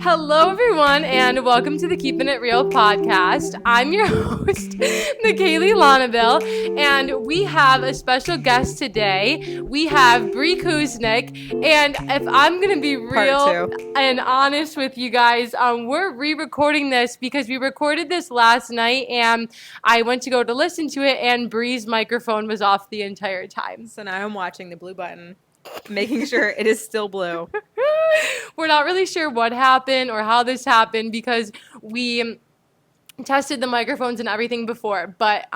Hello, everyone, and welcome to the Keeping It Real podcast. I'm your host, McKaylee Lonaville, and we have a special guest today. We have Bree Kuznik, and if I'm going to be real and honest with you guys, we're re-recording this because we recorded this last night, and I went to go to listen to it, and Bree's microphone was off the entire time. So now I'm watching the blue button, making sure it is still blue. We're not really sure what happened or how this happened because we tested the microphones and everything before, but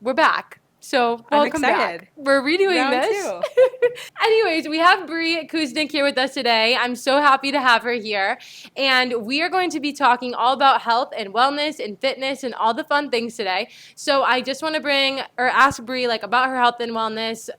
we're back. So welcome back. We're redoing this. Anyways, we have Bree Kuznik here with us today. I'm so happy to have her here. And we are going to be talking all about health and wellness and fitness and all the fun things today. So I just want to ask Bree about her health and wellness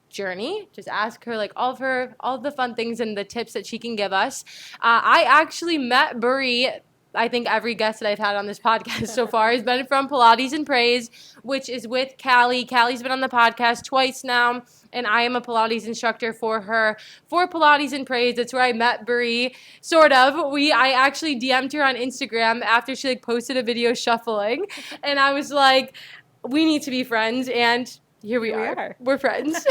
journey. Just ask her all of the fun things and the tips that she can give us. I actually met Bree. I think every guest that I've had on this podcast so far has been from Pilates and Praise, which is with Callie. Callie's been on the podcast twice now, and I am a Pilates instructor for her for Pilates and Praise. That's where I met Bree, sort of. I actually DM'd her on Instagram after she posted a video shuffling, and I was like, we need to be friends, and here we are. We're friends.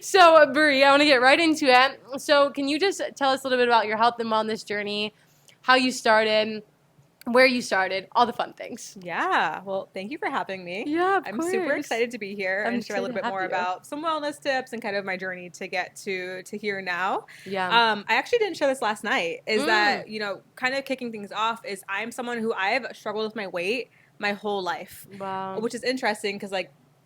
So, Bree, I want to get right into it. So, can you just tell us a little bit about your health and wellness journey, how you started, where you started, all the fun things? Yeah. Well, thank you for having me. Yeah, of I'm course. super excited to be here and share a little bit more about some wellness tips and kind of my journey to get to here now. Yeah. I actually didn't share this last night. That, kind of kicking things off is I'm someone who I've struggled with my weight my whole life. Wow. Which is interesting because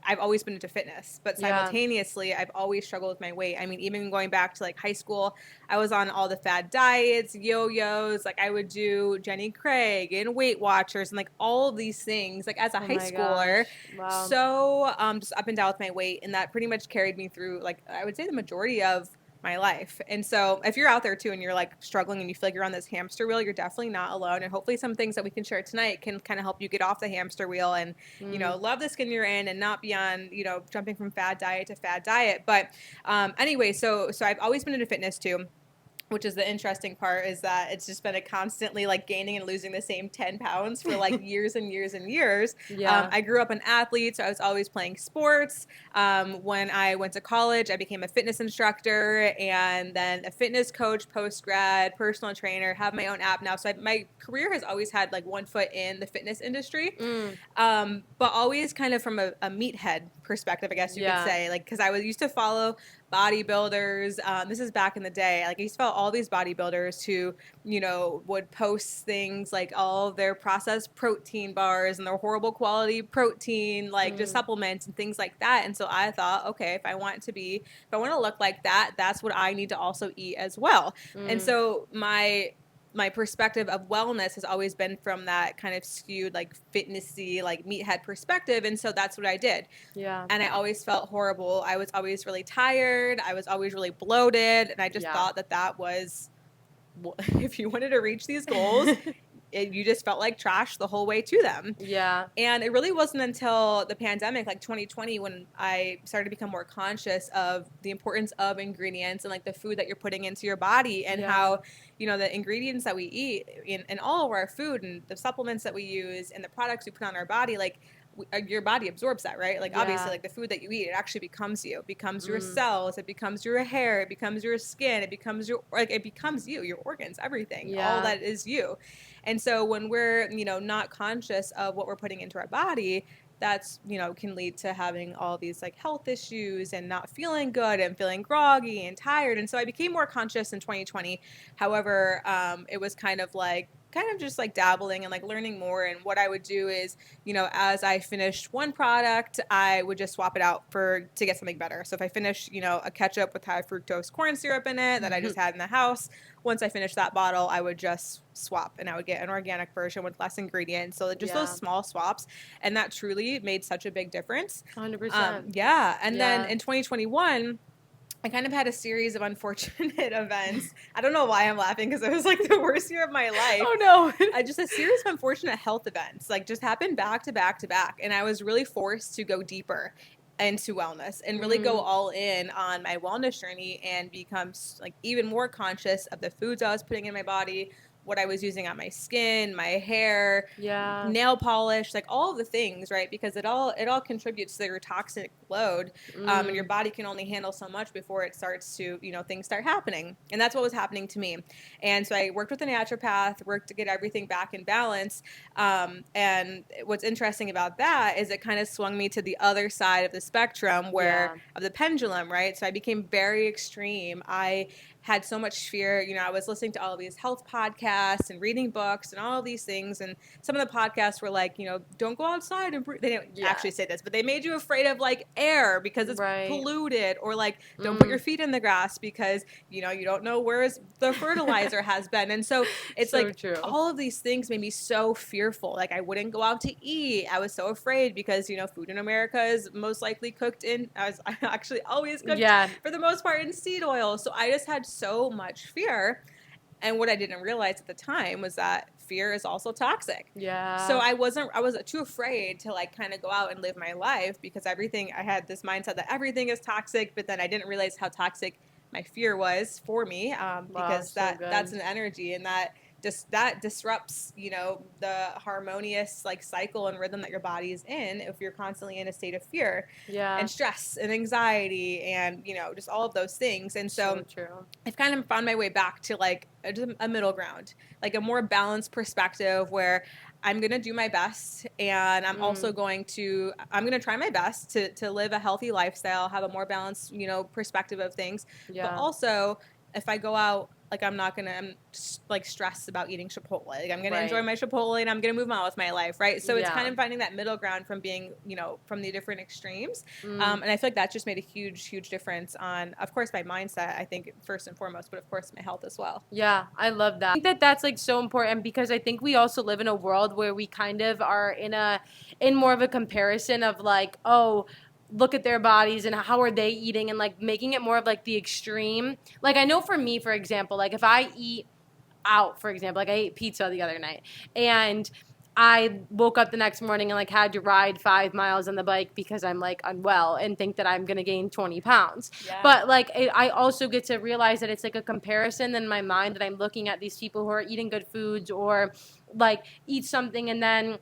I've always been into fitness, but simultaneously, I've always struggled with my weight. I mean, even going back to high school, I was on all the fad diets, yo-yos. I would do Jenny Craig and Weight Watchers and all of these things as a high schooler. Wow. So just up and down with my weight, and that pretty much carried me through I would say the majority of my life. And so if you're out there too and you're struggling and you feel like you're on this hamster wheel, you're definitely not alone. And hopefully some things that we can share tonight can kind of help you get off the hamster wheel and, love the skin you're in and not be on, jumping from fad diet to fad diet. But anyway, so I've always been into fitness too. Which is the interesting part is that it's just been a constantly gaining and losing the same 10 pounds for years and years and years. Yeah. I grew up an athlete, so I was always playing sports. When I went to college, I became a fitness instructor and then a fitness coach, post-grad, personal trainer, have my own app now. So my career has always had one foot in the fitness industry, but always kind of from a meathead perspective, I guess you could say. Because I used to follow bodybuilders. This is back in the day. I used to follow all these bodybuilders who, would post things all their processed protein bars and their horrible quality protein, just supplements and things like that. And so I thought, okay, if I want to look like that, that's what I need to also eat as well. And so my perspective of wellness has always been from that kind of skewed, fitnessy, meathead perspective. And so that's what I did. Yeah. And I always felt horrible. I was always really tired. I was always really bloated. And I just thought that was, if you wanted to reach these goals, you just felt like trash the whole way to them. Yeah. And it really wasn't until the pandemic, 2020, when I started to become more conscious of the importance of ingredients and the food that you're putting into your body and how, the ingredients that we eat in all of our food and the supplements that we use and the products we put on our body, your body absorbs that, right? Obviously, the food that you eat, it actually becomes you. It becomes your cells. It becomes your hair. It becomes your skin. It becomes your organs, everything. Yeah. All that is you. And so when we're, not conscious of what we're putting into our body, that's, can lead to having all these health issues and not feeling good and feeling groggy and tired. And so I became more conscious in 2020. However, it was kind of just dabbling and learning more. And what I would do is, as I finished one product, I would just swap it out to get something better. So if I finish, a ketchup with high fructose corn syrup in it that I just had in the house, once I finished that bottle, I would just swap and I would get an organic version with less ingredients. So just those small swaps. And that truly made such a big difference. 100%. Yeah. And then in 2021, I kind of had a series of unfortunate events. I don't know why I'm laughing because it was the worst year of my life. Oh no. Just a series of unfortunate health events just happened back to back to back. And I was really forced to go deeper into wellness and really go all in on my wellness journey and become like even more conscious of the foods I was putting in my body, what I was using on my skin, my hair, nail polish, like all of the things, right? Because it all contributes to your toxic load, and your body can only handle so much before it starts to, things start happening. And that's what was happening to me. And so I worked with a naturopath, worked to get everything back in balance. And what's interesting about that is it kind of swung me to the other side of the spectrum of the pendulum, right? So I became very extreme. I had so much fear. I was listening to all of these health podcasts and reading books and all of these things. And some of the podcasts were like, don't go outside and breathe. They didn't actually say this, but they made you afraid of like air because it's polluted, or like don't put your feet in the grass because, you don't know where the fertilizer has been. And so it's so like true. All of these things made me so fearful. Like I wouldn't go out to eat. I was so afraid because, food in America is most likely cooked in, I actually always cooked for the most part in seed oil. So I just had so much fear. And what I didn't realize at the time was that fear is also toxic. Yeah. So I was too afraid to like kind of go out and live my life because I had this mindset that everything is toxic, but then I didn't realize how toxic my fear was for me, because that's an energy, and that disrupts, the harmonious like cycle and rhythm that your body is in if you're constantly in a state of fear and stress and anxiety and, just all of those things. And so true. I've kind of found my way back to like a middle ground, like a more balanced perspective where I'm going to do my best, and I'm also going to try my best to live a healthy lifestyle, have a more balanced, perspective of things. But also if I go out, like I'm like stressed about eating Chipotle. Like I'm going to enjoy my Chipotle and I'm going to move on with my life. Right. So it's kind of finding that middle ground from being, from the different extremes. And I feel like that just made a huge, huge difference on, of course, my mindset, I think first and foremost, but of course my health as well. Yeah, I love that. I think that that's like so important because I think we also live in a world where we kind of are in more of a comparison of like, oh, look at their bodies and how are they eating, and like making it more of like the extreme. Like I know for me, for example, like if I eat out, for example, like I ate pizza the other night and I woke up the next morning and like had to ride 5 miles on the bike because I'm like unwell and think that I'm going to gain 20 pounds. Yeah. But like I also get to realize that it's like a comparison in my mind that I'm looking at these people who are eating good foods or like eat something and then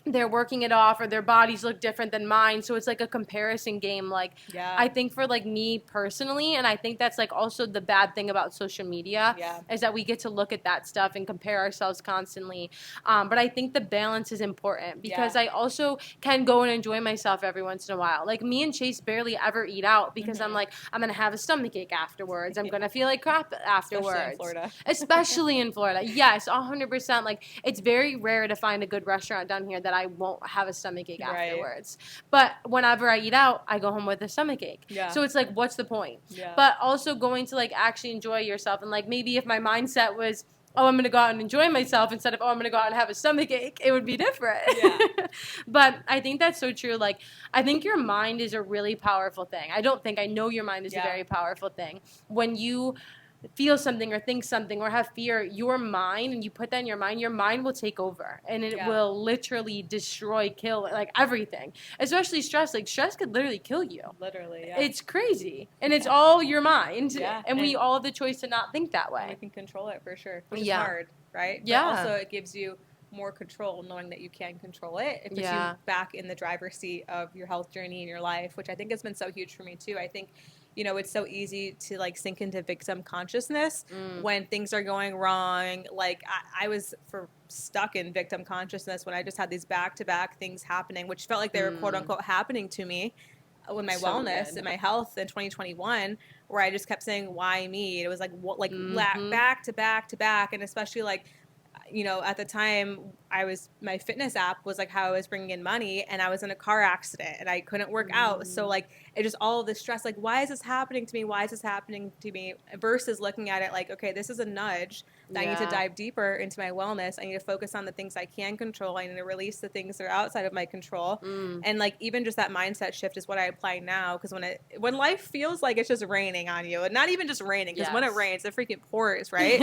they're working it off or their bodies look different than mine. So it's like a comparison game. Like, I think for like me personally, and I think that's like also the bad thing about social media is that we get to look at that stuff and compare ourselves constantly. But I think the balance is important because I also can go and enjoy myself every once in a while. Like me and Chase barely ever eat out because I'm like, I'm going to have a stomachache afterwards. I'm going to feel like crap afterwards. Especially in Florida. Yes, 100%. Like it's very rare to find a good restaurant down here that I won't have a stomachache afterwards. But whenever I eat out, I go home with a stomachache. Yeah. So it's like, what's the point? Yeah. But also going to like actually enjoy yourself. And like maybe if my mindset was, oh, I'm going to go out and enjoy myself instead of, oh, I'm going to go out and have a stomachache, it would be different. Yeah. But I think that's so true. Like, I think your mind is a really powerful thing. I know your mind is a very powerful thing. When you feel something or think something or have fear, your mind, and you put that in your mind will take over and it will literally destroy, kill, like everything, especially stress. Like stress could literally kill you. Literally, yeah. It's crazy. And it's all your mind. Yeah. And we all have the choice to not think that way. We can control it for sure, which is hard, right? Yeah. But also it gives you more control knowing that you can control it. It puts you back in the driver's seat of your health journey in your life, which I think has been so huge for me too. I think it's so easy to like sink into victim consciousness when things are going wrong. Like I was stuck in victim consciousness when I just had these back-to-back things happening, which felt like they were quote unquote happening to me with my wellness and my health in 2021, where I just kept saying, why me? It was like back to back to back. And especially like, at the time my fitness app was like how I was bringing in money, and I was in a car accident and I couldn't work out. So like it just all of this stress, like, why is this happening to me? Why is this happening to me? Versus looking at it like, okay, this is a nudge that I need to dive deeper into my wellness. I need to focus on the things I can control. I need to release the things that are outside of my control. And like, even just that mindset shift is what I apply now. Cause when life feels like it's just raining on you, and not even just raining, cause when it rains, it freaking pours, right?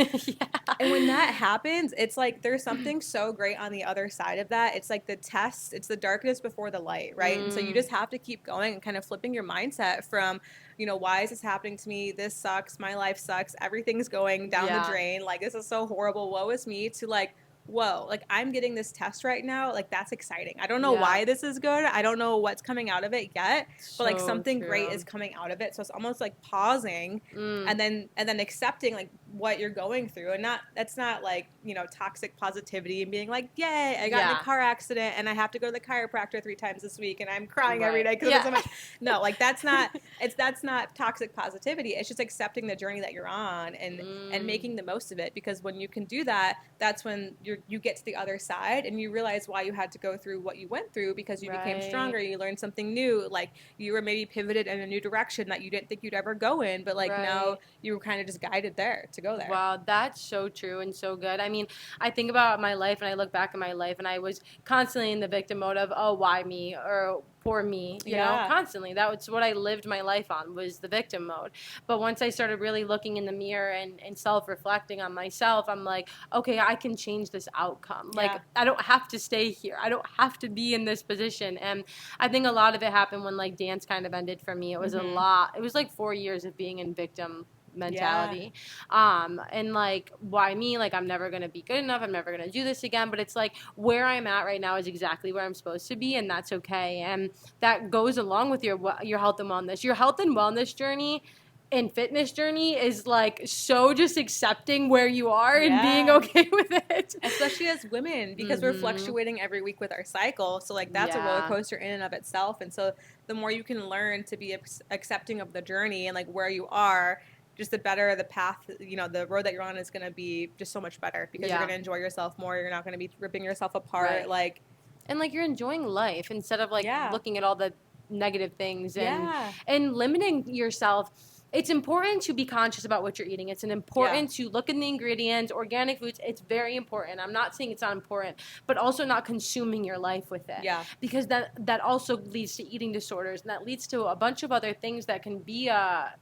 And when that happens, it's like there's something so great on the other side of that. It's like the test, it's the darkness before the light, right? And so you just have to keep going and kind of flipping your mindset from, why is this happening to me? This sucks. My life sucks. Everything's going down the drain. Like, this is so horrible. Woe is me. To like, whoa, like I'm getting this test right now. Like, that's exciting. I don't know why this is good. I don't know what's coming out of it yet, but like something great is coming out of it. So it's almost like pausing and then accepting like what you're going through, and that's not like, toxic positivity and being like, yay, I got in a car accident and I have to go to the chiropractor 3 times this week and I'm crying every day because so much. No, like that's not toxic positivity. It's just accepting the journey that you're on and making the most of it, because when you can do that, that's when you get to the other side and you realize why you had to go through what you went through, because you became stronger, you learned something new, like you were maybe pivoted in a new direction that you didn't think you'd ever go in, but like now you were kind of just guided there to go there. Wow, that's so true and so good. I mean, I think about my life and I look back at my life and I was constantly in the victim mode of, oh, why me, or poor me, you know, constantly. That was what I lived my life on, was the victim mode. But once I started really looking in the mirror and self-reflecting on myself, I'm like, okay, I can change this outcome. Like, I don't have to stay here. I don't have to be in this position. And I think a lot of it happened when like dance kind of ended for me. It was a lot. It was like 4 years of being in victim mentality. And like, why me? Like, I'm never gonna be good enough, I'm never gonna do this again. But it's like, where I'm at right now is exactly where I'm supposed to be, and that's okay. And that goes along with your health and wellness journey and fitness journey is like so just accepting where you are and being okay with it, especially as women, because we're fluctuating every week with our cycle. So like that's a roller coaster in and of itself. And so the more you can learn to be accepting of the journey and like where you are, just the better the path, the road that you're on is going to be just so much better, because you're going to enjoy yourself more. You're not going to be ripping yourself apart. Like, and like you're enjoying life instead of like looking at all the negative things and limiting yourself. It's important to be conscious about what you're eating. It's important to look in the ingredients, organic foods. It's very important. I'm not saying it's not important, but also not consuming your life with it. Yeah. Because that also leads to eating disorders, and that leads to a bunch of other things that can be a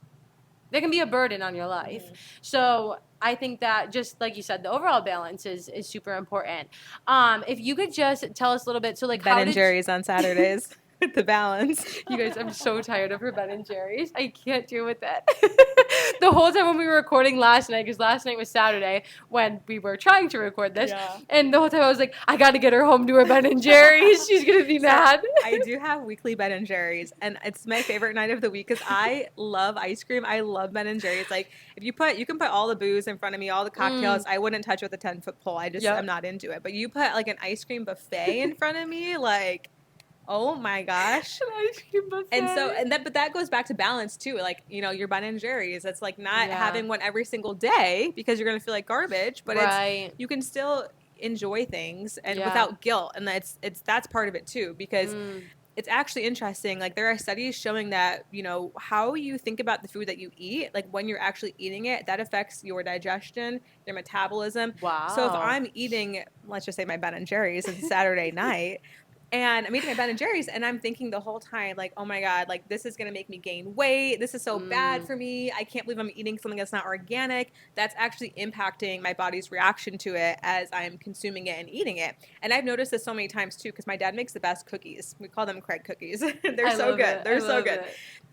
burden on your life. So I think that, just like you said, the overall balance is super important. If you could just tell us a little bit, so like Ben and Jerry's on Saturdays. The balance. You guys, I'm so tired of her Ben and Jerry's. I can't deal with that. The whole time when we were recording last night, because last night was Saturday when we were trying to record this, and the whole time I was like, I got to get her home to her Ben and Jerry's. She's going to be mad. I do have weekly Ben and Jerry's, and it's my favorite night of the week because I love ice cream. I love Ben and Jerry's. Like, if you can put all the booze in front of me, all the cocktails, I wouldn't touch with a 10-foot pole. I'm not into it. But you put like an ice cream buffet in front of me, like, oh my gosh. An ice cream buffet. But that goes back to balance too. Like, your Ben and Jerry's. It's like not having one every single day because you're going to feel like garbage, but you can still enjoy things and without guilt. And that's part of it too, because it's actually interesting. Like, there are studies showing that, how you think about the food that you eat, like when you're actually eating it, that affects your digestion, your metabolism. Wow. So if I'm eating, let's just say my Ben and Jerry's, it's Saturday night, and I'm eating my Ben and Jerry's, and I'm thinking the whole time, like, oh my God, like, this is going to make me gain weight. This is so bad for me. I can't believe I'm eating something that's not organic. That's actually impacting my body's reaction to it as I'm consuming it and eating it. And I've noticed this so many times too, because my dad makes the best cookies. We call them Craig cookies. They're so good. They're so good.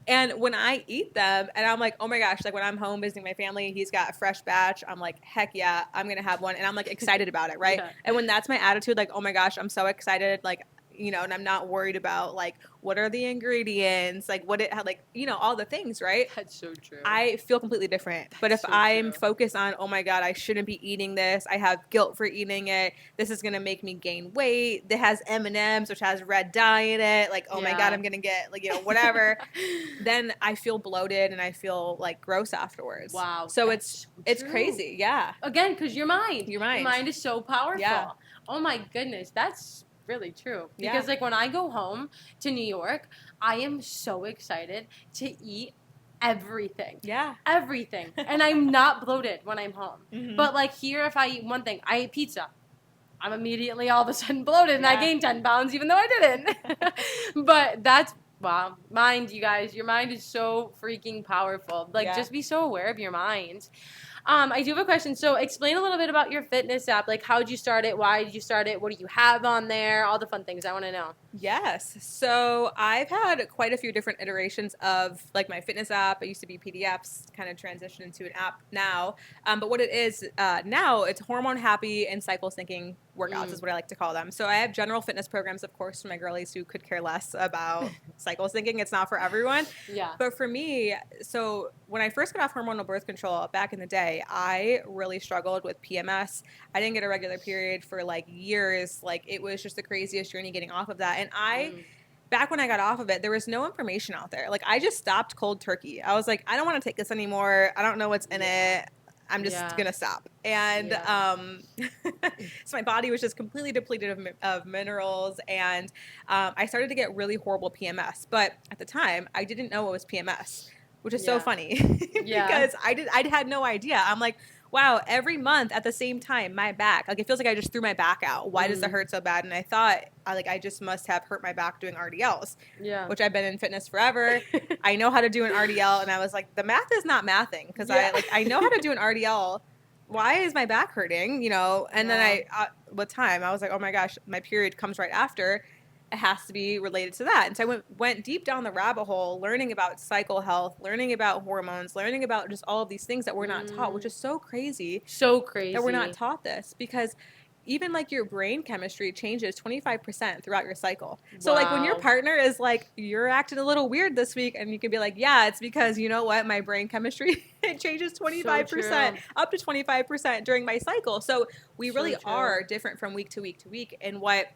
And when I eat them, and I'm like, oh my gosh, like when I'm home visiting my family, he's got a fresh batch. I'm like, heck yeah, I'm going to have one. And I'm like excited about it, right? And when that's my attitude, like, oh my gosh, I'm so excited, like, and I'm not worried about like what are the ingredients, like all the things, right? That's so true. I feel completely different. But if I'm focused on, oh my God, I shouldn't be eating this, I have guilt for eating it, this is gonna make me gain weight, it has M&Ms, which has red dye in it, like, oh my God, I'm gonna get like, whatever, then I feel bloated and I feel like gross afterwards. Wow. So it's crazy. Yeah. Again, because your mind is so powerful. Yeah. Oh my goodness, that's really true, because like when I go home to New York, I am so excited to eat everything, and I'm not bloated when I'm home. But like here, if I eat one thing, I eat pizza, I'm immediately all of a sudden bloated and I gained 10 pounds even though I didn't. But that's wow, mind, you guys, your mind is so freaking powerful. Like just be so aware of your mind. I do have a question. So explain a little bit about your fitness app. Like, how did you start it? Why did you start it? What do you have on there? All the fun things I want to know. Yes. So I've had quite a few different iterations of like my fitness app. It used to be PDFs, kind of transitioned into an app now. But what it is now, it's hormone happy and cycle syncing workouts is what I like to call them. So I have general fitness programs, of course, for my girlies who could care less about cycle syncing. It's not for everyone. Yeah. But for me, so when I first got off hormonal birth control back in the day, I really struggled with PMS. I didn't get a regular period for like years. Like it was just the craziest journey getting off of that. And back when I got off of it, there was no information out there. Like I just stopped cold turkey. I was like, I don't want to take this anymore. I don't know what's in it. I'm just gonna stop. And so my body was just completely depleted of minerals, and I started to get really horrible PMS. But at the time, I didn't know it was PMS, which is so funny because I had no idea. I'm like, wow, every month at the same time, my back, like it feels like I just threw my back out. Why does it hurt so bad? And I thought, I just must have hurt my back doing RDLs, which I've been in fitness forever. I know how to do an RDL, and I was like, the math is not mathing because I know how to do an RDL. Why is my back hurting? You know, and then with time, I was like, oh my gosh, my period comes right after. It has to be related to that. And so I went deep down the rabbit hole, learning about cycle health, learning about hormones, learning about just all of these things that we're not taught, which is so crazy. So crazy. That we're not taught this because even like your brain chemistry changes 25% throughout your cycle. So like when your partner is like, you're acting a little weird this week, and you can be like, yeah, it's because you know what? My brain chemistry, it changes 25%, up to 25% during my cycle. So we really are different from week to week to week. And what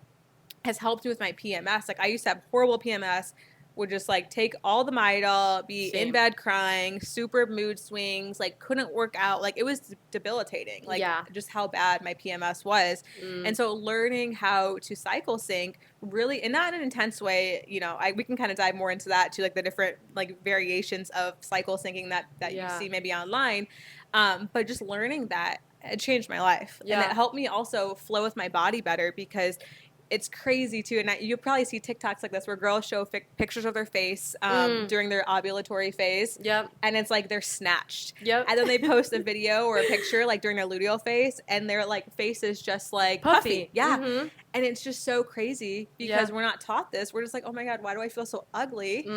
has helped me with my PMS. Like I used to have horrible PMS, would just like take all the Midol, be in bed crying, super mood swings, like couldn't work out. Like it was debilitating, like just how bad my PMS was. And so learning how to cycle sync really, and not in an intense way, you know, we can kind of dive more into that too, like the different like variations of cycle syncing that you see maybe online. But just learning that, it changed my life. And it helped me also flow with my body better because it's crazy too, and you'll probably see TikToks like this where girls show pictures of their face during their ovulatory phase, and it's like they're snatched, and then they post a video or a picture like during their luteal phase, and their like face is just like puffy, and it's just so crazy because we're not taught this. We're just like, oh my god, why do I feel so ugly?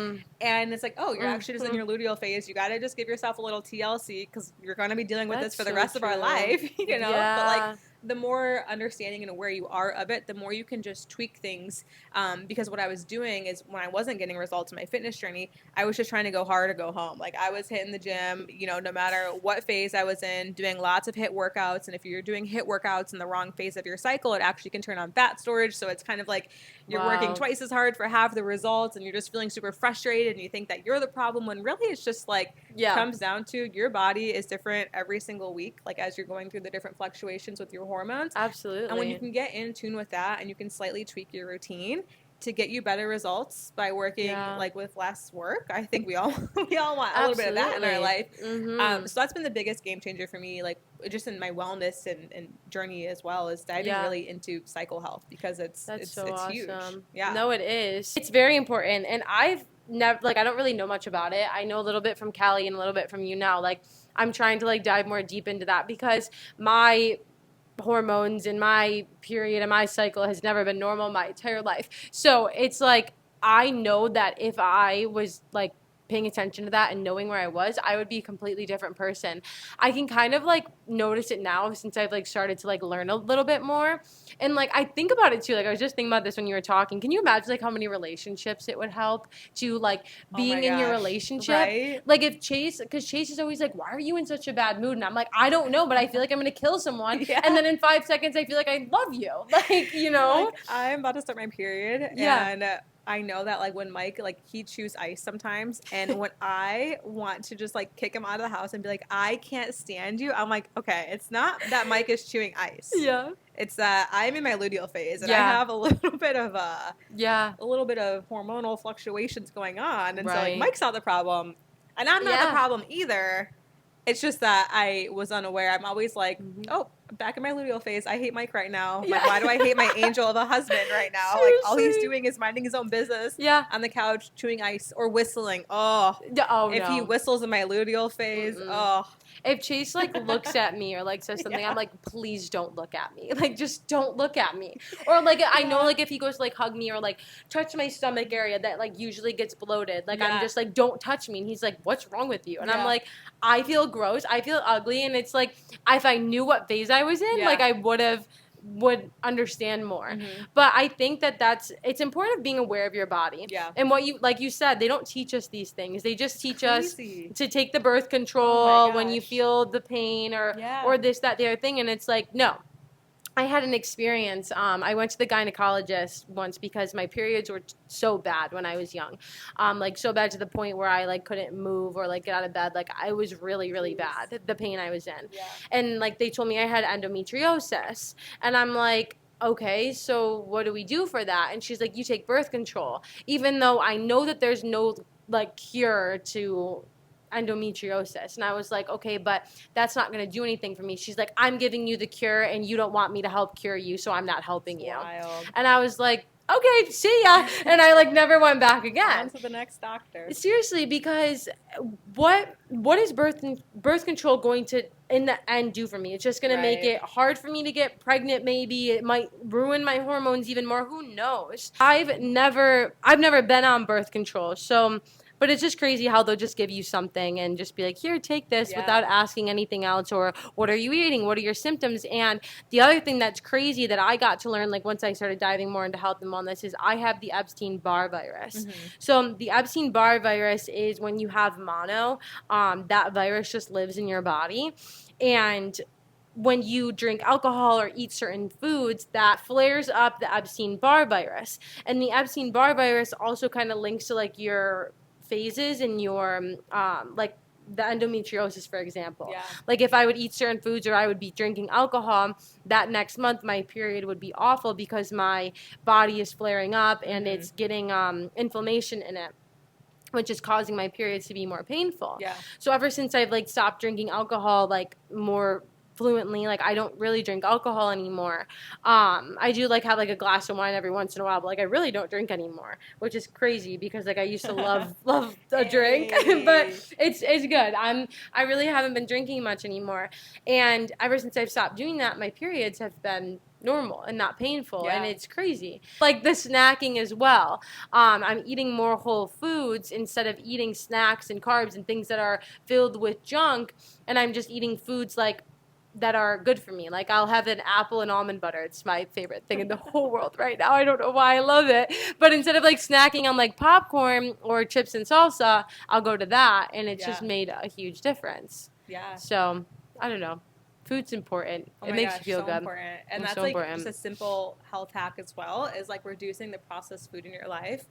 And it's like, oh, you're actually just in your luteal phase. You got to just give yourself a little TLC because you're going to be dealing with this for the rest of our life, you know. But like, the more understanding and aware you are of it, the more you can just tweak things. Because what I was doing is when I wasn't getting results in my fitness journey, I was just trying to go hard or go home. Like I was hitting the gym, you know, no matter what phase I was in, doing lots of HIIT workouts. And if you're doing HIIT workouts in the wrong phase of your cycle, it actually can turn on fat storage. So it's kind of like you're working twice as hard for half the results, and you're just feeling super frustrated, and you think that you're the problem when really it's just like comes down to your body is different every single week, like as you're going through the different fluctuations with your hormones. Absolutely. And when you can get in tune with that, and you can slightly tweak your routine to get you better results by working like with less work, I think we all want a little bit of that in our life. So that's been the biggest game changer for me, like just in my wellness and journey as well, is diving really into cycle health, because it's awesome. Huge. Yeah. No, it is. It's very important, and I've never, like, I don't really know much about it. I know a little bit from Callie and a little bit from you now. Like, I'm trying to like dive more deep into that because my hormones and my period and my cycle has never been normal my entire life. So it's like, I know that if I was like paying attention to that and knowing where I was, I would be a completely different person. I can kind of like notice it now since I've like started to like learn a little bit more. And like I think about it too, like I was just thinking about this when you were talking. Can you imagine like how many relationships it would help to like being in your relationship? Right? Like if Chase, because Chase is always like, why are you in such a bad mood? And I'm like, I don't know, but I feel like I'm gonna kill someone. And then in 5 seconds I feel like I love you. Like, you know? Like, I'm about to start my period, and I know that like when Mike, like he chews ice sometimes, and when I want to just like kick him out of the house and be like, I can't stand you, I'm like, okay, it's not that Mike is chewing ice. It's that I'm in my luteal phase, and I have a little bit of hormonal fluctuations going on, and so like Mike's not the problem, and I'm not the problem either. It's just that I was unaware. I'm always like, oh, Back in my luteal phase, I hate Mike right now. Yeah. Like, why do I hate my angel of a husband right now? Seriously. Like, all he's doing is minding his own business on the couch, chewing ice or whistling. If he whistles in my luteal phase, If Chase like looks at me or like says something, I'm like, please don't look at me. Like, just don't look at me. Or like, I know like if he goes to like hug me or like touch my stomach area that like usually gets bloated, like I'm just like, don't touch me. And he's like, what's wrong with you? And I'm like, I feel gross. I feel ugly. And it's like, if I knew what phase I was in, like I would understand more. But I think it's important being aware of your body. And what like you said, they don't teach us these things. They just teach us to take the birth control when you feel the pain or this, that, the other thing. And it's like, no. I had an experience. I went to the gynecologist once because my periods were so bad when I was young, like so bad to the point where I like couldn't move or like get out of bed. Like I was really, really bad. The pain I was in, and like they told me I had endometriosis, and I'm like, okay, so what do we do for that? And she's like, you take birth control, even though I know that there's no like cure to endometriosis. And I was like, okay, but that's not going to do anything for me. She's like, I'm giving you the cure and you don't want me to help cure you, so I'm not helping you. Wild. And I was like, okay, see ya. And I like never went back again. On to the next doctor. Seriously, because what is birth control going to in the end do for me? It's just going to make it hard for me to get pregnant. Maybe it might ruin my hormones even more. Who knows? I've never been on birth control, so. But it's just crazy how they'll just give you something and just be like, here, take this without asking anything else, or what are you eating? What are your symptoms? And the other thing that's crazy that I got to learn, like once I started diving more into health and wellness, is I have the Epstein-Barr virus. So the Epstein-Barr virus is when you have mono, that virus just lives in your body. And when you drink alcohol or eat certain foods, that flares up the Epstein-Barr virus. And the Epstein-Barr virus also kind of links to like your phases in your like the endometriosis, for example. Like if I would eat certain foods or I would be drinking alcohol, that next month my period would be awful because my body is flaring up and it's getting inflammation in it, which is causing my periods to be more painful. So ever since I've like stopped drinking alcohol like more fluently, like I don't really drink alcohol anymore. I do like have like a glass of wine every once in a while, but like I really don't drink anymore, which is crazy because like I used to love a drink, but it's good. I really haven't been drinking much anymore, and ever since I've stopped doing that, my periods have been normal and not painful, and it's crazy. Like the snacking as well. I'm eating more whole foods instead of eating snacks and carbs and things that are filled with junk, and I'm just eating foods like that are good for me. Like I'll have an apple and almond butter. It's my favorite thing in the whole world right now. I don't know why I love it. But instead of like snacking on like popcorn or chips and salsa, I'll go to that, and it's just made a huge difference. So, I don't know. Food's important. It makes you feel good. Important. And that's so like important. Just a simple health hack as well, is like reducing the processed food in your life.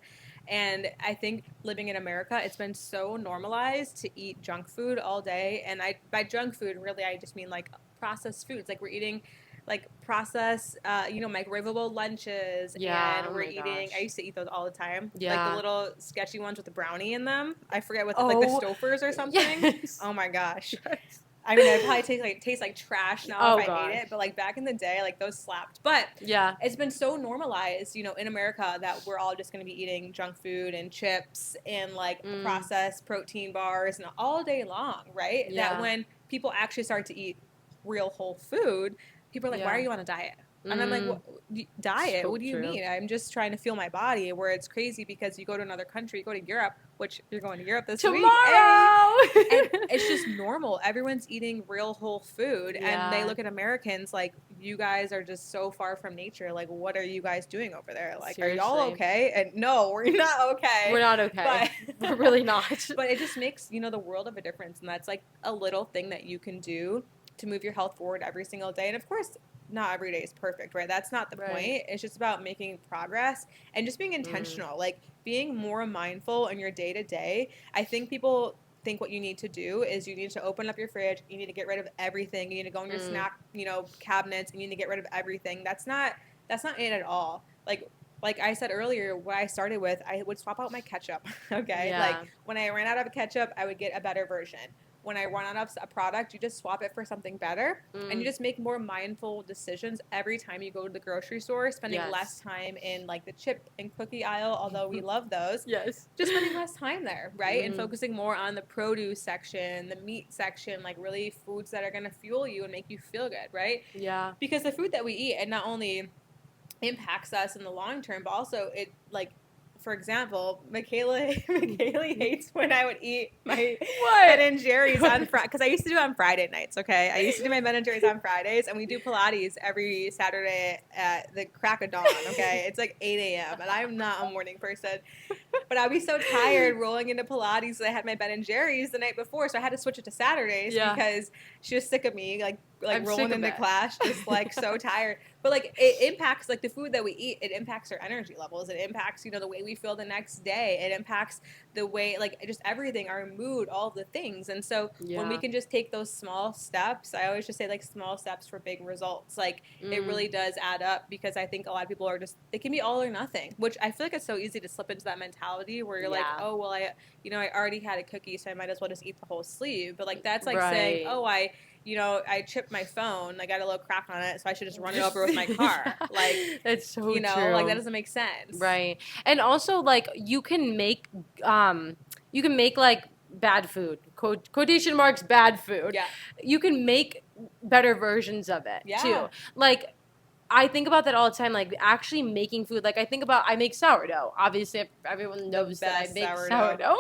And I think living in America, it's been so normalized to eat junk food all day. And by junk food, really, I just mean like processed foods. Like we're eating like processed, microwavable lunches. And we're eating, I used to eat those all the time. Like the little sketchy ones with the brownie in them. I forget what, like the Stouffer's or something. Yes. Oh my gosh. I mean, it probably tastes like trash now if I ate it, but like back in the day, like those slapped. But it's been so normalized, in America, that we're all just going to be eating junk food and chips and like processed protein bars and all day long, right? That when people actually start to eat real whole food, people are like, why are you on a diet? And I'm like, diet? So what do you mean? I'm just trying to feel my body. Where it's crazy because you go to another country, you go to Europe, which you're going to Europe this week. Tomorrow! And it's just normal. Everyone's eating real whole food. And they look at Americans like, you guys are just so far from nature. Like, what are you guys doing over there? Like, seriously. Are y'all okay? And no, we're not okay. We're not okay. We're really not. But it just makes, the world of a difference. And that's like a little thing that you can do to move your health forward every single day. And of course, not every day is perfect, right? That's not the point. It's just about making progress and just being intentional, like being more mindful in your day to day. I think people think what you need to do is you need to open up your fridge. You need to get rid of everything. You need to go in your snack, cabinets. You need to get rid of everything. That's not it at all. Like I said earlier, what I started with, I would swap out my ketchup. Okay. Like when I ran out of ketchup, I would get a better version. when I run out of a product, you just swap it for something better, and you just make more mindful decisions every time you go to the grocery store, spending less time in like the chip and cookie aisle, although we love those. Yes. Just spending less time there, right? And focusing more on the produce section, the meat section, like really foods that are going to fuel you and make you feel good, right? Yeah. Because the food that we eat, it not only impacts us in the long term, but also it, like, for example, Michaela hates when I would eat my Ben and Jerry's on Friday, because I used to do it on Friday nights, okay? I used to do my Ben and Jerry's on Fridays, and we do Pilates every Saturday at the crack of dawn, okay? It's like 8 a.m., and I'm not a morning person. But I'd be so tired rolling into Pilates that I had my Ben and Jerry's the night before, so I had to switch it to Saturdays because she was sick of me, like rolling into class, just like so tired. But like it impacts like the food that we eat. It impacts our energy levels. It impacts the way we feel the next day. It impacts the way like just everything, our mood, all the things. And so when we can just take those small steps, I always just say like small steps for big results. Like it really does add up, because I think a lot of people are just, it can be all or nothing, which I feel like it's so easy to slip into that mentality where you're like, oh well, I already had a cookie, so I might as well just eat the whole sleeve. But like that's like saying, oh I chipped my phone. I got a little crack on it, so I should just run it over with my car. Like that's so true. Like that doesn't make sense. Right. And also like you can make like bad food. Quotation marks bad food. Yeah. You can make better versions of it too. Like I think about that all the time, like actually making food. Like I make sourdough. Obviously, everyone knows that I make sourdough.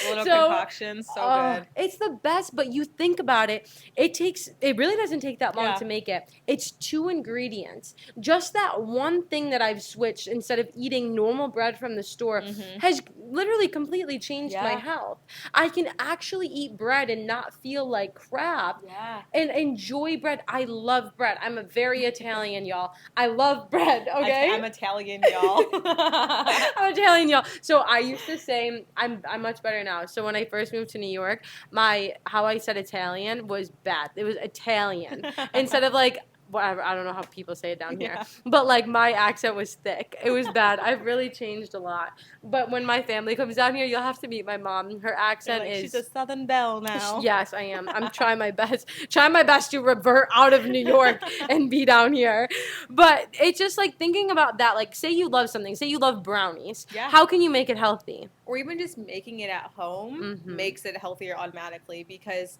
Little concoctions, so good. It's the best, but you think about it, it really doesn't take that long to make it. It's 2 ingredients. Just that one thing that I've switched, instead of eating normal bread from the store, has literally completely changed my health. I can actually eat bread and not feel like crap and enjoy bread. I love bread. I'm a very Italian, y'all. I love bread, okay? I'm Italian, y'all. I'm Italian, y'all. So I used to say, I'm much better now. So when I first moved to New York, how I said Italian was bad. It was Italian. Instead of like, whatever, I don't know how people say it down here. But like my accent was thick. It was bad. I've really changed a lot. But when my family comes down here, you'll have to meet my mom. Her accent is... She's a Southern belle now. Yes, I am. I'm trying my best. Trying my best to revert out of New York and be down here. But it's just like thinking about that. Like say you love something. Say you love brownies. Yeah. How can you make it healthy? Or even just making it at home makes it healthier automatically, because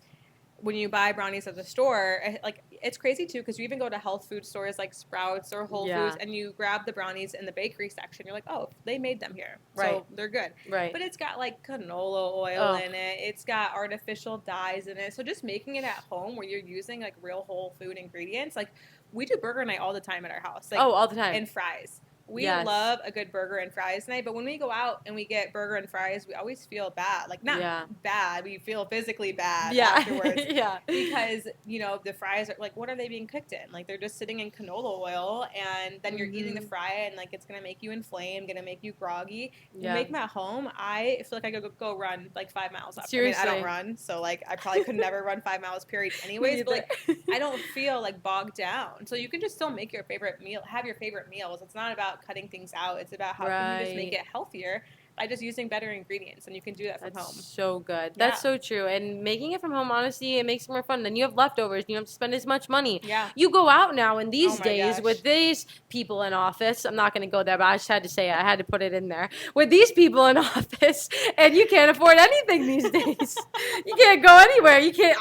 when you buy brownies at the store, like it's crazy too, because you even go to health food stores like Sprouts or Whole Foods, and you grab the brownies in the bakery section. You're like, oh, they made them here, so they're good. Right. But it's got like canola oil in it. It's got artificial dyes in it. So just making it at home, where you're using like real whole food ingredients. Like we do burger night all the time at our house. Like, all the time. And fries. We love a good burger and fries night, but when we go out and we get burger and fries, we always feel bad. Like, not bad, we feel physically bad afterwards. Because, the fries are, like, what are they being cooked in? Like, they're just sitting in canola oil, and then you're eating the fry, and, like, it's going to make you inflamed, going to make you groggy. You make them at home, I feel like I could go run, like, 5 miles up. Seriously. I mean, I don't run, so, like, I probably could never run 5 miles, period, anyways, but, like, I don't feel, like, bogged down. So you can just still make your favorite meal, have your favorite meals. It's not about cutting things out. It's about how can you just make it healthier by just using better ingredients, and you can do that from home. So good. That's so true. And making it from home, honestly, it makes it more fun. Then you have leftovers, and you don't have to spend as much money. Yeah. You go out now in these days with these people in office. I'm not going to go there, but I just had to say it. I had to put it in there. With these people in office, and you can't afford anything these days. You can't go anywhere. You can't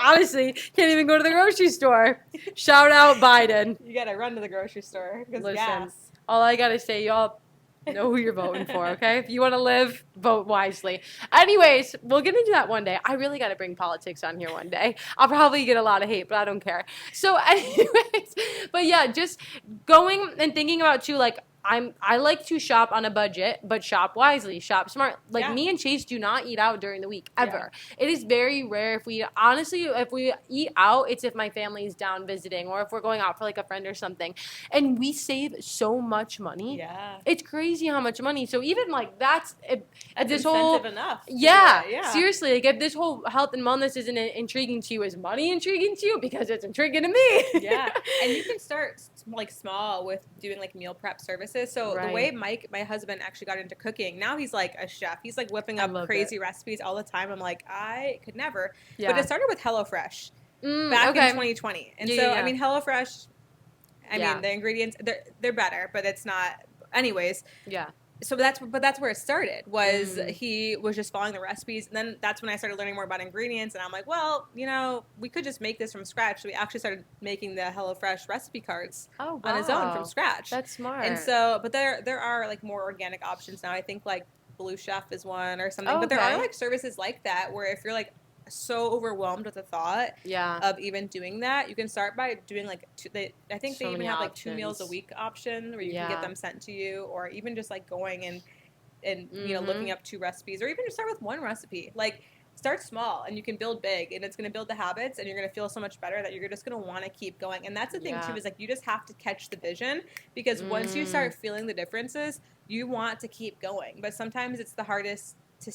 even go to the grocery store. Shout out Biden. You got to run to the grocery store because gas. All I got to say, y'all, know who you're voting for, okay? If you want to live, vote wisely. Anyways, we'll get into that one day. I really got to bring politics on here one day. I'll probably get a lot of hate, but I don't care. So anyways, but yeah, just going and thinking about too, like, I like to shop on a budget, but shop wisely, shop smart. Like me and Chase do not eat out during the week ever. It is very rare if we eat out, it's if my family is down visiting or if we're going out for like a friend or something. And we save so much money. Yeah. It's crazy how much money. So even like that's this whole enough. Yeah. Seriously, like if this whole health and wellness isn't intriguing to you, is money intriguing to you? Because it's intriguing to me. Yeah. And you can start like small with doing like meal prep services. services. So the way Mike, my husband, actually got into cooking, now he's like a chef. He's like whipping up crazy recipes all the time. I'm like, I could never. Yeah. But it started with HelloFresh back in 2020. And I mean, HelloFresh, I mean, the ingredients, they're better, but it's not. Anyways. Yeah. So that's where it started, was he was just following the recipes. And then that's when I started learning more about ingredients. And I'm like, well, you know, we could just make this from scratch. So we actually started making the HelloFresh recipe cards on his own from scratch. That's smart. And so, but there are like more organic options now. I think like Blue Chef is one or something. But there are like services like that where if you're like so overwhelmed with the thought of even doing that, you can start by doing like I think they even have like 2 meals a week option where you can get them sent to you, or even just like going and you know, looking up 2 recipes, or even just start with 1 recipe. Like, start small and you can build big, and it's going to build the habits, and you're going to feel so much better that you're just going to want to keep going. And that's the thing too, is like you just have to catch the vision, because once you start feeling the differences, you want to keep going. But sometimes it's the hardest to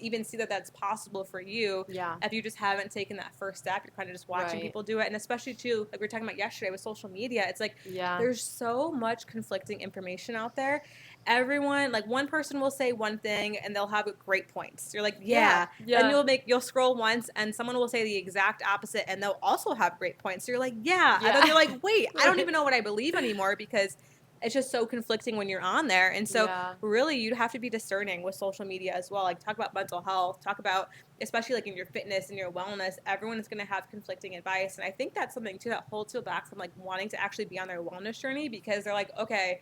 even see that that's possible for you. If you just haven't taken that first step, you're kind of just watching people do it. And especially too, like we were talking about yesterday with social media, it's like there's so much conflicting information out there. Everyone, like one person will say one thing and they'll have great points. You're like, then you'll scroll once and someone will say the exact opposite and they'll also have great points. So you're like, and then you're like, wait, I don't even know what I believe anymore, because it's just so conflicting when you're on there. And so really you'd have to be discerning with social media as well. Like, talk about mental health, talk about, especially like in your fitness and your wellness, everyone is going to have conflicting advice. And I think that's something too that holds you back from like wanting to actually be on their wellness journey, because they're like, okay,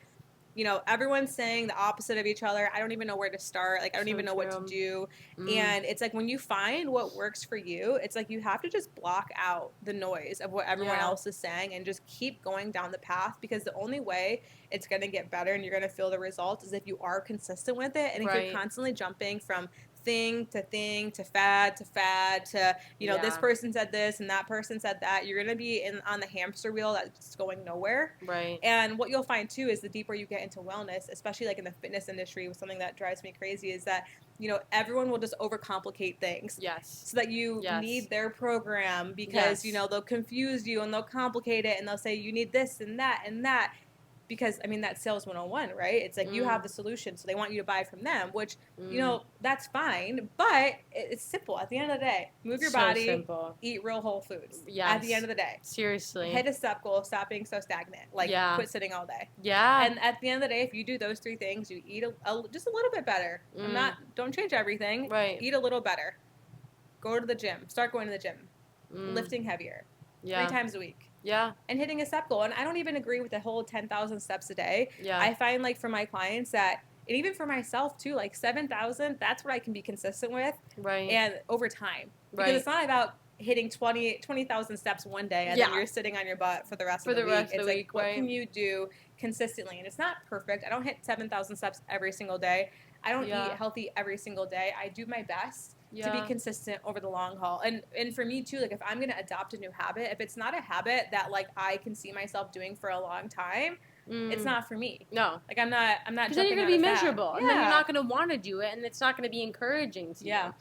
you know, everyone's saying the opposite of each other. I don't even know where to start. Like, I don't even know what to do. And it's like, when you find what works for you, it's like you have to just block out the noise of what everyone else is saying and just keep going down the path, because the only way it's going to get better and you're going to feel the results is if you are consistent with it. And if you're constantly jumping from thing to thing to fad to, you know, this person said this and that person said that, you're going to be on the hamster wheel that's going nowhere. And what you'll find too is the deeper you get into wellness, especially like in the fitness industry, with something that drives me crazy, is that, you know, everyone will just overcomplicate things. So that you need their program, because, you know, they'll confuse you and they'll complicate it and they'll say you need this and that and that. Because, I mean, that's sales 101, right? It's like you have the solution, so they want you to buy from them, which, you know, that's fine, but it's simple. At the end of the day, move your body, eat real whole foods. At the end of the day. Seriously. Hit a step goal, stop being so stagnant. Like, quit sitting all day. And at the end of the day, if you do those 3 things, you eat just a little bit better. Don't change everything. Eat a little better. Go to the gym. Start going to the gym. Lifting heavier. 3 times a week. And hitting a step goal. And I don't even agree with the whole 10,000 steps a day. I find, like, for my clients that, and even for myself too, like 7,000, that's what I can be consistent with. And over time. Because it's not about hitting 20,000 steps one day and then you're sitting on your butt for the rest of the week. It's like, what can you do consistently? And it's not perfect. I don't hit 7,000 steps every single day. I don't eat healthy every single day. I do my best to be consistent over the long haul. And for me too, like, if I'm going to adopt a new habit, if it's not a habit that, like, I can see myself doing for a long time, it's not for me. No. Like, I'm not because then you're going to be miserable. And then you're not going to want to do it, and it's not going to be encouraging to you.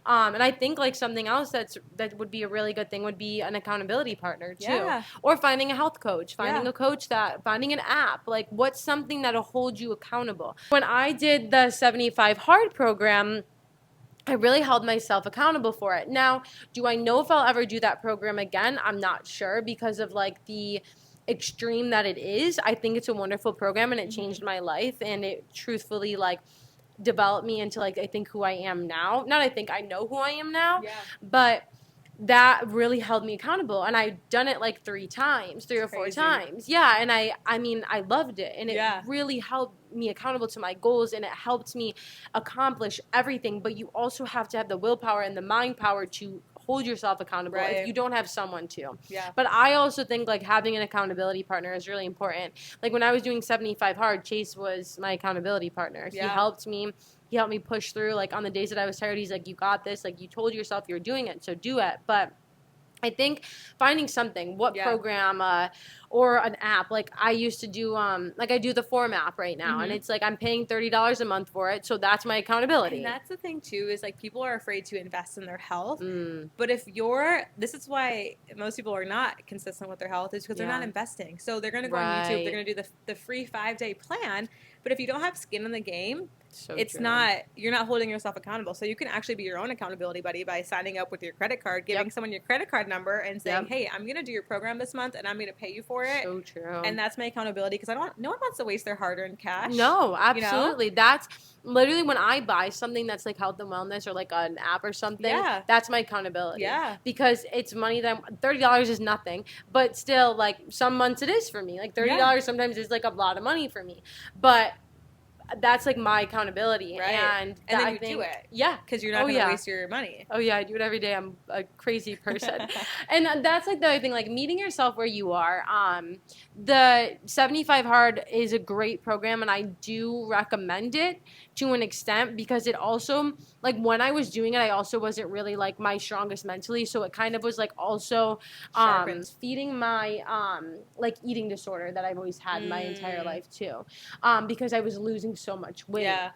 And I think, like, something else that would be a really good thing would be an accountability partner too. Or finding a health coach, finding an app. Like, what's something that'll hold you accountable? When I did the 75 Hard program, I really held myself accountable for it. Now, do I know if I'll ever do that program again? I'm not sure, because of, like, the extreme that it is. I think it's a wonderful program, and it changed my life, and it truthfully, like, developed me into, like, I think who I am now. Not I think, I know who I am now, but that really held me accountable. And I've done it like 3 or 4 times. And I mean, I loved it, and it really helped me accountable to my goals, and it helped me accomplish everything. But you also have to have the willpower and the mind power to hold yourself accountable if you don't have someone to. But I also think, like, having an accountability partner is really important. Like, when I was doing 75 Hard, Chase was my accountability partner. He helped me. He helped me push through. Like, on the days that I was tired, he's like, you got this. Like, you told yourself you're doing it, so do it. But I think finding something, what program or an app. Like I used to do, like I do the Form app right now, and it's like I'm paying $30 a month for it, so that's my accountability. And that's the thing too, is like people are afraid to invest in their health. But if this is why most people are not consistent with their health, is because they're not investing. So they're going to go on YouTube, they're going to do the free 5-day plan. But if you don't have skin in the game, you're not holding yourself accountable. So you can actually be your own accountability buddy by signing up with your credit card, giving someone your credit card number and saying, hey, I'm going to do your program this month and I'm going to pay you for it. So true. And that's my accountability, because no one wants to waste their hard-earned cash. No, absolutely. You know? That's literally when I buy something that's like health and wellness or like an app or something, that's my accountability. Yeah. Because it's money that $30 is nothing, but still, like some months it is for me. Like $30 sometimes is like a lot of money for me. But that's like my accountability, and then you do it, because you're not going to waste your money. Oh yeah, I do it every day. I'm a crazy person. And that's like the other thing, like meeting yourself where you are. The 75 Hard is a great program, and I do recommend it to an extent, because it also, like when I was doing it, I also wasn't really like my strongest mentally, so it kind of was like also feeding my like eating disorder that I've always had my entire life too, because I was losing so much weight. Yeah.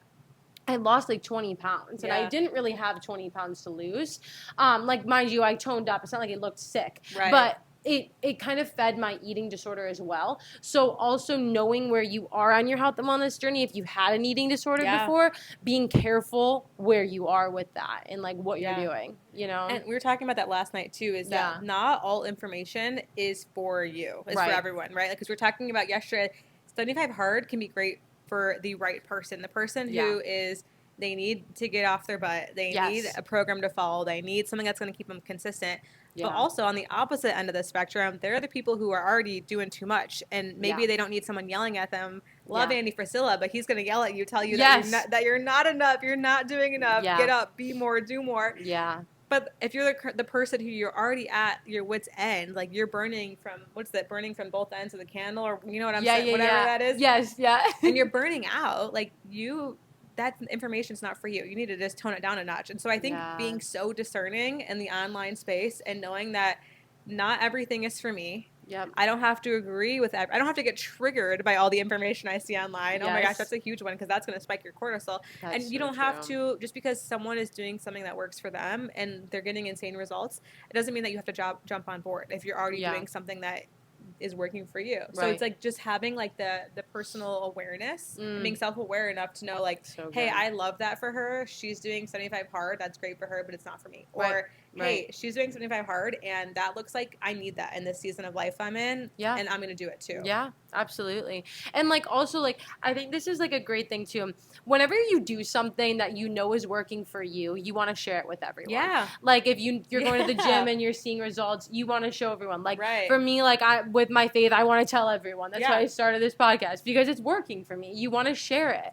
I lost like 20 pounds, and I didn't really have 20 pounds to lose. Like, mind you, I toned up. It's not like it looked sick, but it kind of fed my eating disorder as well. So also knowing where you are on your health and wellness journey, if you've had an eating disorder before, being careful where you are with that and like what you're doing, you know? And we were talking about that last night too, is that not all information is for you. It's for everyone, right? Like, because we were talking about yesterday, 75 Hard can be great for the right person. The person who they need to get off their butt. They need a program to follow. They need something that's going to keep them consistent. Yeah. But also on the opposite end of the spectrum, there are the people who are already doing too much, and maybe they don't need someone yelling at them. Love Andy Frisella, but he's going to yell at you, tell you that you're not enough, you're not doing enough. Get up, be more, do more. Yeah. But if you're the person who you're already at your wit's end, like you're burning from, burning from both ends of the candle, or you know what I'm saying, whatever that is. Yes, and you're burning out, like that information's not for you. You need to just tone it down a notch. And so I think being so discerning in the online space and knowing that not everything is for me. Yep. I don't have to agree with that. I don't have to get triggered by all the information I see online. Yes. Oh my gosh, that's a huge one, because that's going to spike your cortisol. That's and you don't have to, just because someone is doing something that works for them and they're getting insane results, it doesn't mean that you have to jump on board if you're already doing something that is working for you. So it's like just having like the personal awareness and being self-aware enough to know, like, hey, I love that for her. She's doing 75 Hard. That's great for her, but it's not for me. Or hey, she's doing 75 Hard, and that looks like I need that in this season of life I'm in. Yeah. And I'm going to do it too. Yeah, absolutely. And like also, like, I think this is like a great thing too. Whenever you do something that you know is working for you, you want to share it with everyone. Yeah. Like if you're going to the gym and you're seeing results, you want to show everyone. Like for me, like with my faith, I want to tell everyone. That's why I started this podcast, because it's working for me. You want to share it.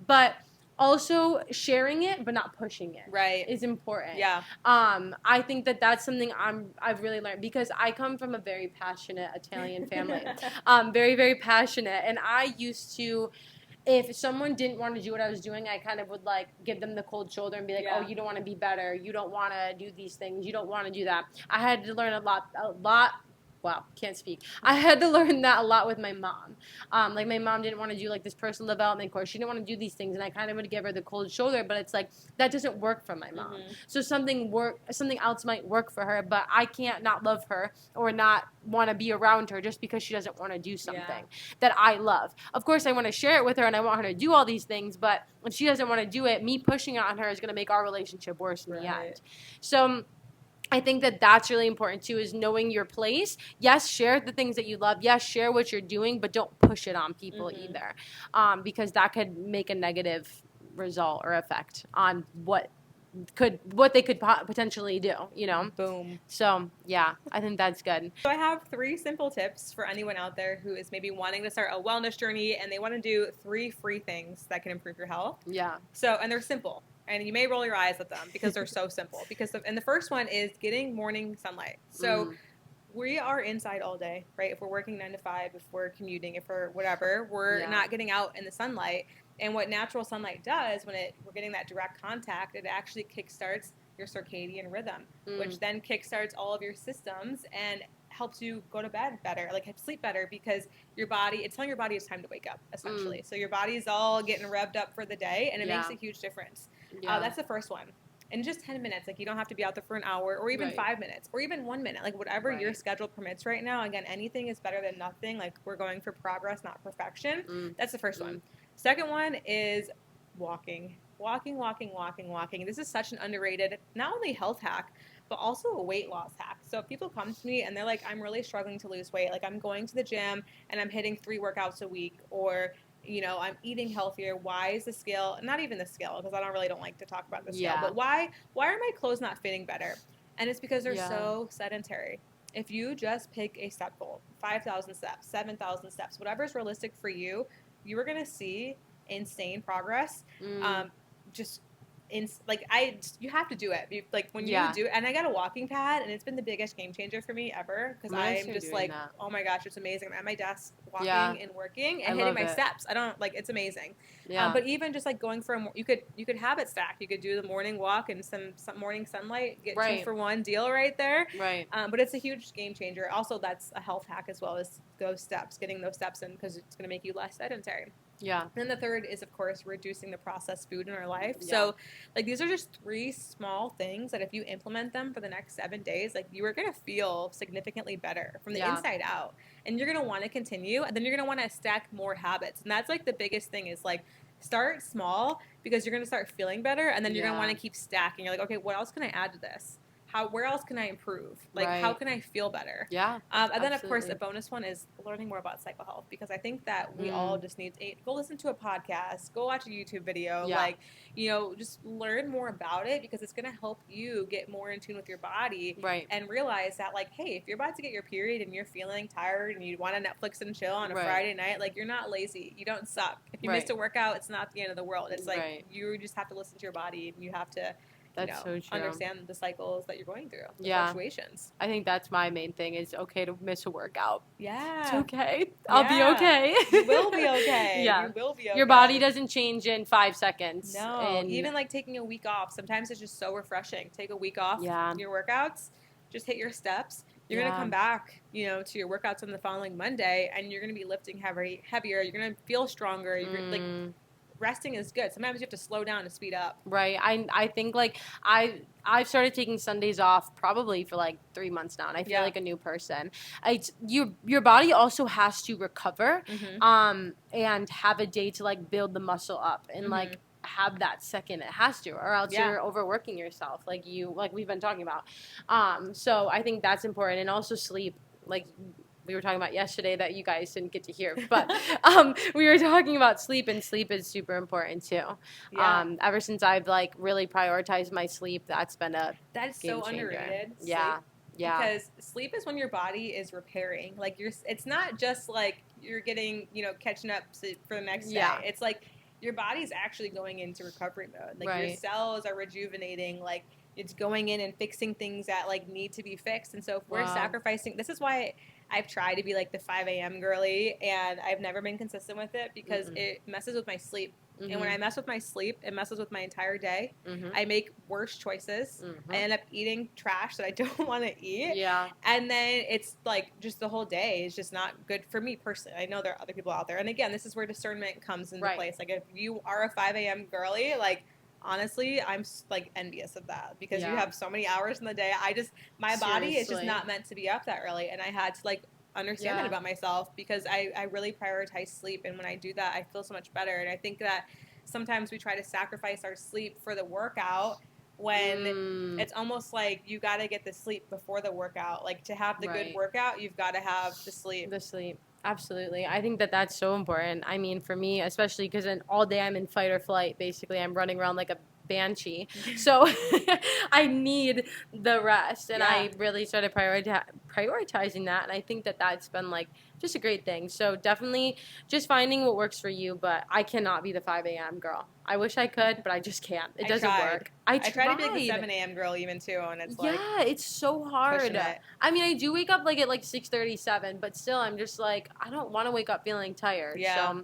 But also sharing it but not pushing it is important. I think that that's something I've really learned, because I come from a very passionate Italian family. Very, very passionate. And I used to, if someone didn't want to do what I was doing, I kind of would like give them the cold shoulder and be like, oh, you don't want to be better, you don't want to do these things, you don't want to do that. I had to learn a lot. Wow, can't speak. I had to learn that a lot with my mom. Like my mom didn't want to do like this personal development course. She didn't want to do these things, and I kind of would give her the cold shoulder. But it's like that doesn't work for my mom. So something else might work for her, but I can't not love her or not want to be around her just because she doesn't want to do something that I love. Of course, I want to share it with her, and I want her to do all these things. But if she doesn't want to do it, me pushing it on her is going to make our relationship worse in the end. So I think that that's really important too, is knowing your place. Yes, share the things that you love. Yes, share what you're doing, but don't push it on people either, because that could make a negative result or effect on what they could potentially do, you know? Boom. So, yeah, I think that's good. So I have 3 simple tips for anyone out there who is maybe wanting to start a wellness journey, and they want to do 3 free things that can improve your health. Yeah. So, and they're simple. And you may roll your eyes at them because they're so simple. And the first one is getting morning sunlight. So we are inside all day, right? If we're working 9 to 5, if we're commuting, if we're whatever, we're not getting out in the sunlight. And what natural sunlight does, when we're getting that direct contact, it actually kickstarts your circadian rhythm, which then kickstarts all of your systems and helps you go to bed better, like sleep better, because your body, it's telling your body it's time to wake up, essentially. So your body's all getting revved up for the day, and it makes a huge difference. That's the first one. In just 10 minutes, like you don't have to be out there for an hour or even 5 minutes or even 1 minute, like whatever your schedule permits right now. Again, anything is better than nothing. Like we're going for progress, not perfection. That's the first one. Second one is walking. Walking. This is such an underrated, not only health hack, but also a weight loss hack. So if people come to me and they're like, I'm really struggling to lose weight, like I'm going to the gym and I'm hitting 3 workouts a week, or I'm eating healthier. Why is the scale, not even the scale, because I don't like to talk about the scale, but why are my clothes not fitting better? And it's because they're so sedentary. If you just pick a step goal, 5,000 steps, 7,000 steps, whatever is realistic for you, you are going to see insane progress. Just you have to do it. Like when you do it, and I got a walking pad, and it's been the biggest game changer for me ever, because I'm just like, oh my gosh, it's amazing. I'm at my desk walking and working and hitting my steps. It's amazing. But even just like going for you could habit stack. You could do the morning walk and some morning sunlight, get 2-for-1 deal right there. But it's a huge game changer. Also, that's a health hack as well, as those steps, getting those steps in, because it's going to make you less sedentary. And then the third is, of course, reducing the processed food in our life. So, like, these are just 3 small things that if you implement them for the next 7 days, like, you are going to feel significantly better from the inside out. And you're going to want to continue, and then you're going to want to stack more habits. And that's, like, the biggest thing is, like, start small, because you're going to start feeling better, and then you're going to want to keep stacking. You're like, okay, what else can I add to this? Where else can I improve? Like, how can I feel better? And then, of course, a bonus one is learning more about psycho health, because I think that we all just need to go listen to a podcast, go watch a YouTube video, just learn more about it, because it's going to help you get more in tune with your body and realize that, like, hey, if you're about to get your period and you're feeling tired and you want to Netflix and chill on a Friday night, like, you're not lazy. You don't suck. If you missed a workout, it's not the end of the world. It's like you just have to listen to your body, and you have to so understand the cycles that you're going through, the fluctuations. I think that's my main thing, is okay to miss a workout. It's okay. Yeah. I'll be okay. You will be okay. You will be okay. Your body doesn't change in 5 seconds. No. Even like taking a week off. Sometimes it's just so refreshing. Take a week off your workouts. Just hit your steps. You're going to come back, to your workouts on the following Monday, and you're going to be lifting heavier. You're going to feel stronger. You're resting is good. Sometimes you have to slow down to speed up. I think, like, I've started taking Sundays off probably for like 3 months now, and I feel like a new person. Your body also has to recover, and have a day to like build the muscle up, and like have that second. It has to, or else you're overworking yourself, like we've been talking about. So I think that's important, and also sleep. Like we were talking about yesterday that you guys didn't get to hear, but we were talking about sleep, and sleep is super important too. Ever since I've like really prioritized my sleep, that's been a that's game so changer. Underrated. Yeah. Because sleep is when your body is repairing. Like it's not just like you're getting catching up for the next day. It's like your body's actually going into recovery mode. Like your cells are rejuvenating. Like it's going in and fixing things that like need to be fixed. And so if we're sacrificing, this is why I've tried to be like the 5 a.m. girly, and I've never been consistent with it, because it messes with my sleep. And when I mess with my sleep, it messes with my entire day. I make worse choices. I end up eating trash that I don't want to eat. And then it's like just the whole day is just not good for me personally. I know there are other people out there. And again, this is where discernment comes into place. Like if you are a 5 a.m. girly, like honestly, I'm like envious of that, because you have so many hours in the day. My body is just not meant to be up that early. And I had to like understand that about myself, because I really prioritize sleep, and when I do that, I feel so much better. And I think that sometimes we try to sacrifice our sleep for the workout, when it's almost like you got to get the sleep before the workout. Like to have the good workout, you've got to have the sleep. Absolutely. I think that that's so important. I mean, for me, especially because all day I'm in fight or flight. Basically, I'm running around like a banshee. So I need the rest. And I really started prioritizing that. And I think that that's been like just a great thing. So definitely just finding what works for you. But I cannot be the 5 a.m. girl. I wish I could, but I just can't. It doesn't work. I tried to be like the 7 a.m. girl even too, and it's like it's so hard. I mean, I do wake up like at like 6:37, but still, I'm just like I don't want to wake up feeling tired. So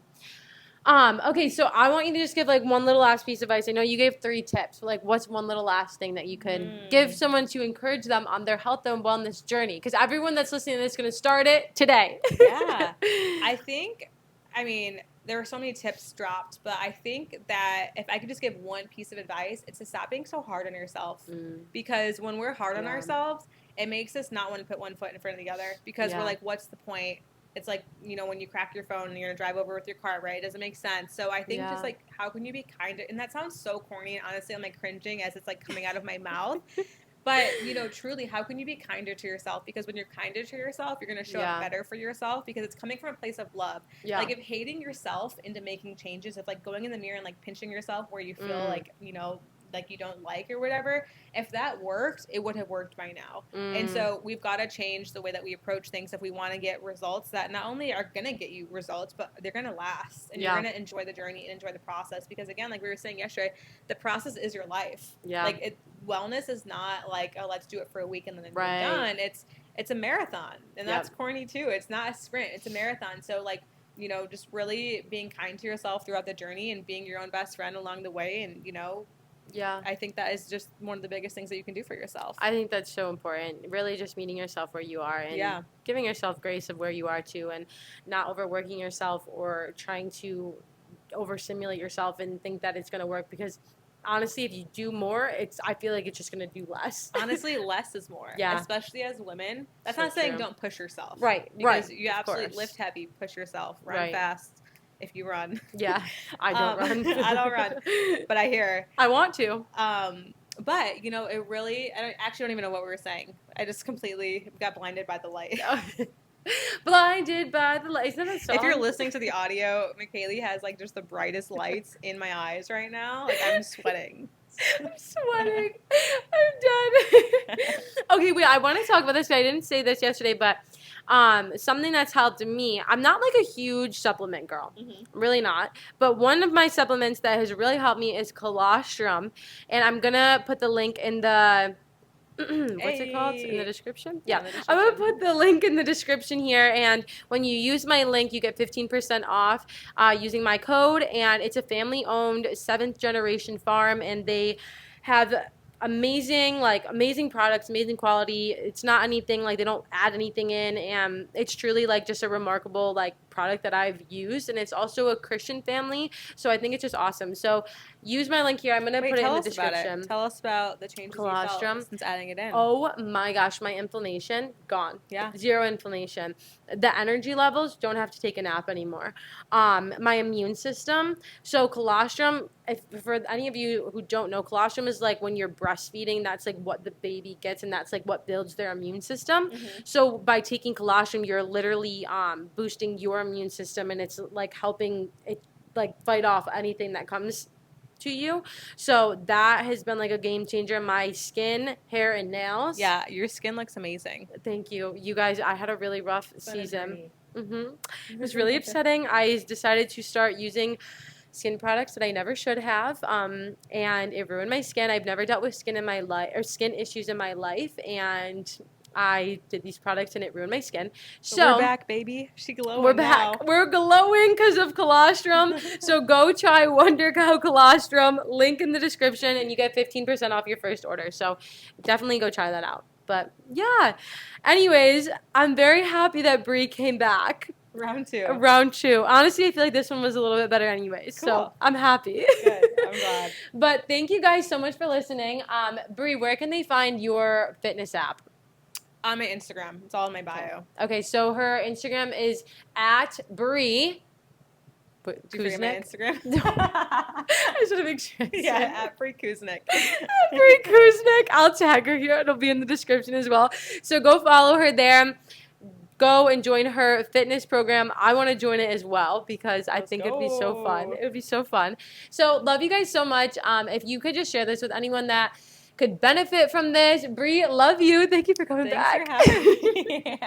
Okay, so I want you to just give like one little last piece of advice. I know you gave 3 tips, but like what's one little last thing that you could give someone to encourage them on their health and wellness journey? Because everyone that's listening to this is going to start it today. Yeah. I mean, there are so many tips dropped, but I think that if I could just give one piece of advice, it's to stop being so hard on yourself. Because when we're hard on ourselves, it makes us not want to put one foot in front of the other because we're like, what's the point? It's like, when you crack your phone and you're going to drive over with your car, right? It doesn't make sense. So I think just like, how can you be kinder? And that sounds so corny. And honestly, I'm like cringing as it's like coming out of my mouth. But, truly, how can you be kinder to yourself? Because when you're kinder to yourself, you're going to show up better for yourself because it's coming from a place of love. Like, if hating yourself into making changes, if, like, going in the mirror and, like, pinching yourself where you feel like, like you don't like or whatever, if that worked, it would have worked by now. And so we've got to change the way that we approach things if we want to get results that not only are going to get you results, but they're going to last. And you're going to enjoy the journey and enjoy the process. Because, again, like we were saying yesterday, the process is your life. Like, wellness is not like, oh, let's do it for a week and then we're done. It's a marathon. And that's corny, too. It's not a sprint. It's a marathon. So, like, just really being kind to yourself throughout the journey and being your own best friend along the way and, I think that is just one of the biggest things that you can do for yourself. I think that's so important. Really just meeting yourself where you are and giving yourself grace of where you are too and not overworking yourself or trying to overstimulate yourself and think that it's going to work because honestly, if you do more, I feel like it's just going to do less. Honestly, less is more. Especially as women. That's so not saying true. Don't push yourself. Because you absolutely lift heavy, push yourself, run fast. If you run. I don't run. I don't run, but I hear. I want to. But, it really, I actually don't even know what we were saying. I just completely got blinded by the light. Blinded by the light. Isn't that a song? If you're listening to the audio, McKaylee has, like, just the brightest lights in my eyes right now. Like, I'm sweating. I'm sweating. I'm done. Okay, wait, I want to talk about this. I didn't say this yesterday, but something that's helped me. I'm not like a huge supplement girl. I'm really not. But one of my supplements that has really helped me is colostrum. And I'm going to put the link in the... what's it called? In the description? Yeah. I'm going to put the link in the description here. And when you use my link, you get 15% off using my code. And it's a family-owned 7th generation farm. And they have amazing products, amazing quality. It's not anything like they don't add anything in. And it's truly like just a remarkable like product that I've used. And it's also a Christian family. So I think it's just awesome. So use my link here. I'm going to put it in the description. Tell us about the changes you felt since adding it in. Oh my gosh, my inflammation, gone. Zero inflammation. The energy levels, don't have to take a nap anymore. My immune system. So colostrum, for any of you who don't know, colostrum is like when you're breastfeeding, that's like what the baby gets and that's like what builds their immune system. So by taking colostrum, you're literally boosting your immune system and it's like helping it like fight off anything that comes to you. So that has been like a game changer. My skin, hair, and nails. Yeah, your skin looks amazing. Thank you. You guys, I had a really rough season. It was really upsetting. I decided to start using skin products that I never should have, and it ruined my skin. I've never dealt with skin in my life or skin issues in my life, and I did these products and it ruined my skin. So we're back, baby. She glowing. We're back. Now. We're glowing because of colostrum. So go try Wonder Cow colostrum. Link in the description, and you get 15% off your first order. So definitely go try that out. But yeah. Anyways, I'm very happy that Brie came back. Round two. Honestly, I feel like this one was a little bit better anyways. Cool. So I'm happy. Good. I'm glad. But thank you guys so much for listening. Brie, where can they find your fitness app? On my Instagram. It's all in my bio. Okay, so her Instagram is at Brie. Did you forget my Instagram? I should have make sure. Yeah, at Brie Kuznik. At Brie Kuznik. I'll tag her here. It'll be in the description as well. So go follow her there. Go and join her fitness program. I want to join it as well because I think it'd be so fun. It would be so fun. So love you guys so much. If you could just share this with anyone that could benefit from this. Bree, love you. Thank you for coming back. Thanks for having me.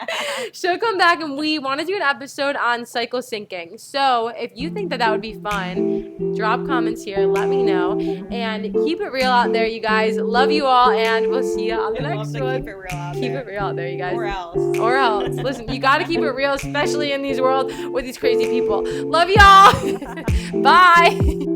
She'll come back, and we want to do an episode on cycle syncing. So if you think that would be fun, drop comments here. Let me know. And keep it real out there, you guys. Love you all, and we'll see you on the next one. Keep it real out there. Keep it real out there, you guys. Or else. Or else. Listen, you got to keep it real, especially in these world with these crazy people. Love y'all. Bye.